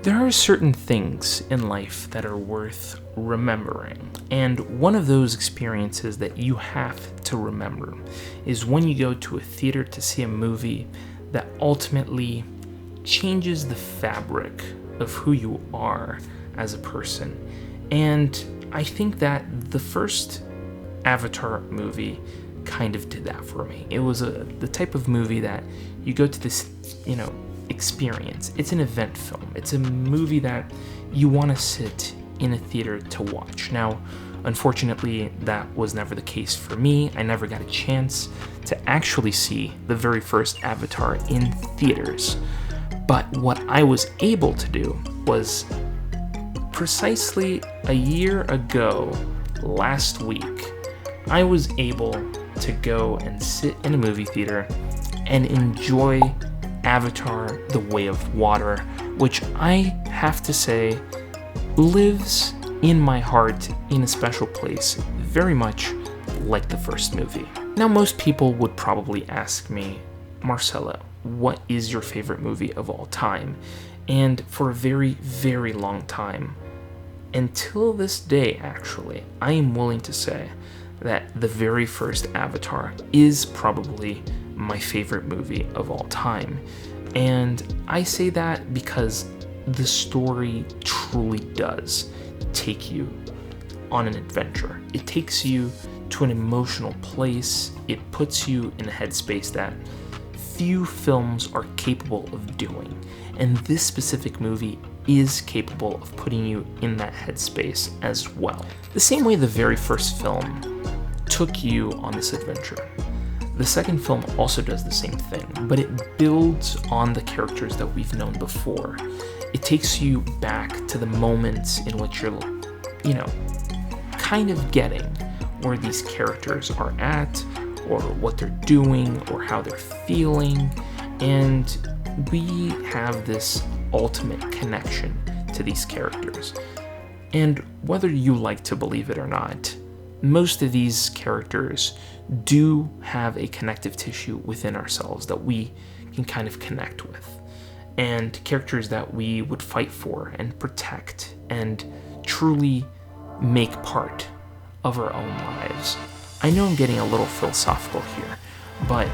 There are certain things in life that are worth remembering, and one of those experiences that you have to remember is when you go to a theater to see a movie that ultimately changes the fabric of who you are as a person. And I think that the first Avatar movie kind of did that for me. It was the type of movie that you go to this, experience. It's an event film. It's a movie that you want to sit in a theater to watch. Now, unfortunately, that was never the case for me. I never got a chance to actually see the very first Avatar in theaters. But what I was able to do was precisely a year ago, last week, I was able to go and sit in a movie theater and enjoy Avatar: The Way of Water, which I have to say lives in my heart in a special place, very much like the first movie. Now, most people would probably ask me, Marcelo, what is your favorite movie of all time? And for a very, very long time, until this day actually, I am willing to say that the very first Avatar is probably my favorite movie of all time. And I say that because the story truly does take you on an adventure. It takes you to an emotional place. It puts you in a headspace that few films are capable of doing. And this specific movie is capable of putting you in that headspace as well. The same way the very first film took you on this adventure. The second film also does the same thing, but it builds on the characters that we've known before. It takes you back to the moments in which you're, kind of getting where these characters are at, or what they're doing, or how they're feeling, and we have this ultimate connection to these characters. And whether you like to believe it or not, most of these characters do have a connective tissue within ourselves that we can kind of connect with, and characters that we would fight for and protect and truly make part of our own lives. I know I'm getting a little philosophical here, but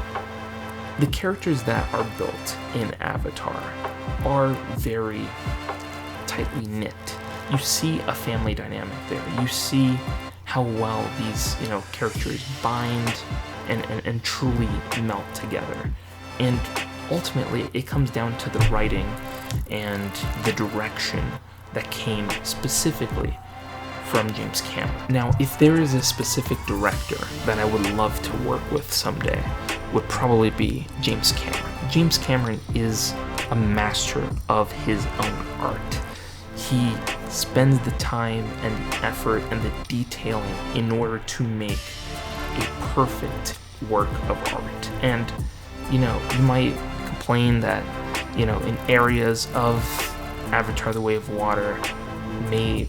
the characters that are built in Avatar are very tightly knit. You see a family dynamic there. You see how well these, characters bind and truly melt together. And ultimately, it comes down to the writing and the direction that came specifically from James Cameron. Now, if there is a specific director that I would love to work with someday, would probably be James Cameron. James Cameron is a master of his own art. He spends the time and the effort and the detailing in order to make a perfect work of art. And, you might complain that, in areas of Avatar: The Way of Water may,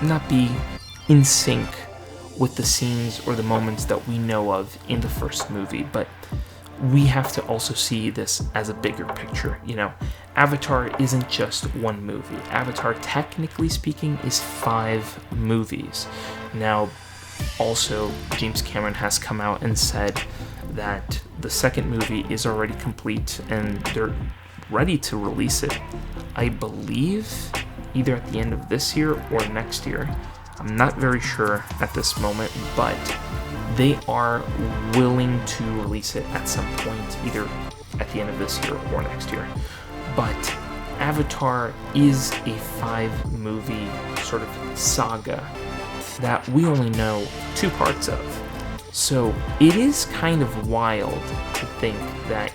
not be in sync with the scenes or the moments that we know of in the first movie, but we have to also see this as a bigger picture. Avatar isn't just one movie. Avatar, technically speaking, is 5 movies. Now, also, James Cameron has come out and said that the second movie is already complete and they're ready to release it, I believe, either at the end of this year or next year. I'm not very sure at this moment, but they are willing to release it at some point, either at the end of this year or next year. But Avatar is a 5-movie sort of saga that we only know 2 parts of. So it is kind of wild to think that,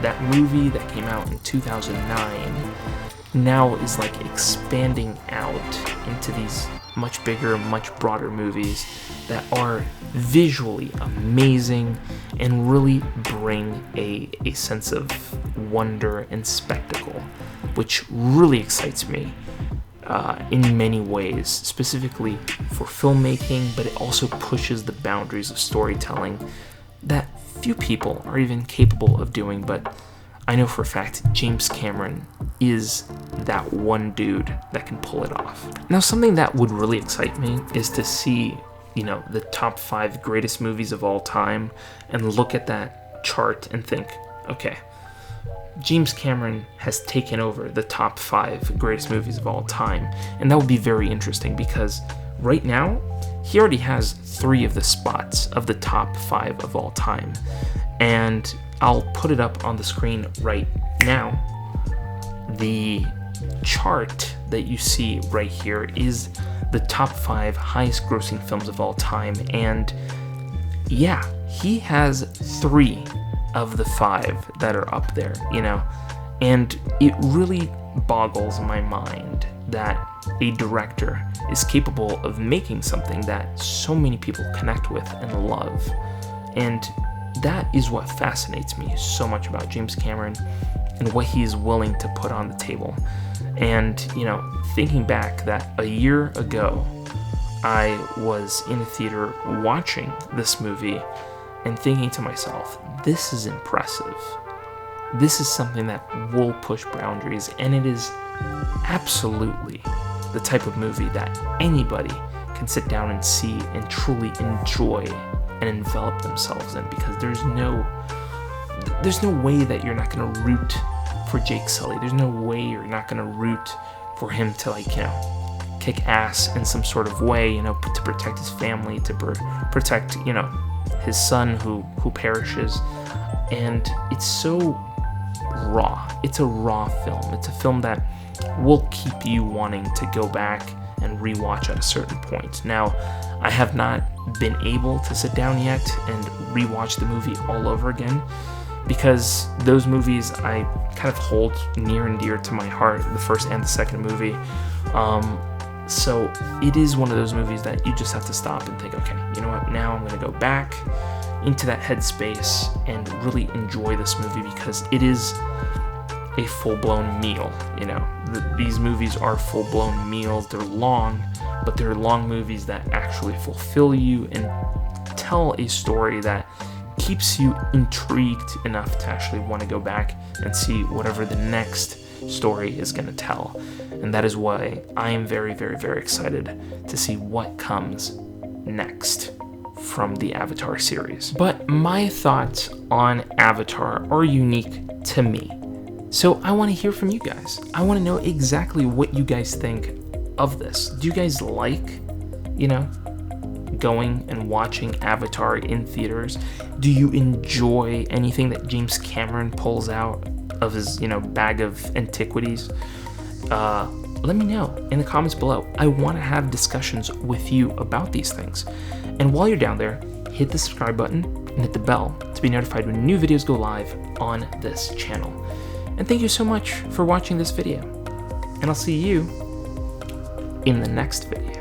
that movie that came out in 2009 now is like expanding out into these much bigger, much broader movies that are visually amazing and really bring a sense of wonder and spectacle, which really excites me in many ways, specifically for filmmaking, but it also pushes the boundaries of storytelling that few people are even capable of doing. But I know for a fact James Cameron is that one dude that can pull it off. Now, something that would really excite me is to see, the top 5 greatest movies of all time and look at that chart and think, okay, James Cameron has taken over the top 5 greatest movies of all time. And that would be very interesting because right now, he already has 3 of the spots of the top 5 of all time. And I'll put it up on the screen right now. The chart that you see right here is the top 5 highest grossing films of all time. And yeah, he has 3 of the 5 that are up there, and it really boggles my mind that a director is capable of making something that so many people connect with and love. And that is what fascinates me so much about James Cameron and what he is willing to put on the table. And, thinking back that a year ago, I was in a theater watching this movie and thinking to myself, this is impressive. This is something that will push boundaries, and it is absolutely the type of movie that anybody can sit down and see and truly enjoy and envelop themselves in, because there's no way that you're not going to root for Jake Sully. There's no way you're not going to root for him to kick ass in some sort of way, to protect his family, to protect, his son who perishes. And it's so raw. It's a raw film. It's a film that will keep you wanting to go back and rewatch at a certain point. Now, I have not been able to sit down yet and rewatch the movie all over again, because those movies I kind of hold near and dear to my heart, the first and the second movie. So it is one of those movies that you just have to stop and think, okay, you know what, now I'm going to go back into that headspace and really enjoy this movie, because it is a full-blown meal. These movies are full-blown meals. They're long, but they're long movies that actually fulfill you and tell a story that keeps you intrigued enough to actually want to go back and see whatever the next story is going to tell. And that is why I am very, very, very excited to see what comes next from the Avatar series. But my thoughts on Avatar are unique to me. So I want to hear from you guys. I want to know exactly what you guys think of this. Do you guys like, going and watching Avatar in theaters? Do you enjoy anything that James Cameron pulls out of his, bag of antiquities? Let me know in the comments below. I want to have discussions with you about these things. And while you're down there, hit the subscribe button and hit the bell to be notified when new videos go live on this channel. And thank you so much for watching this video. And I'll see you in the next video.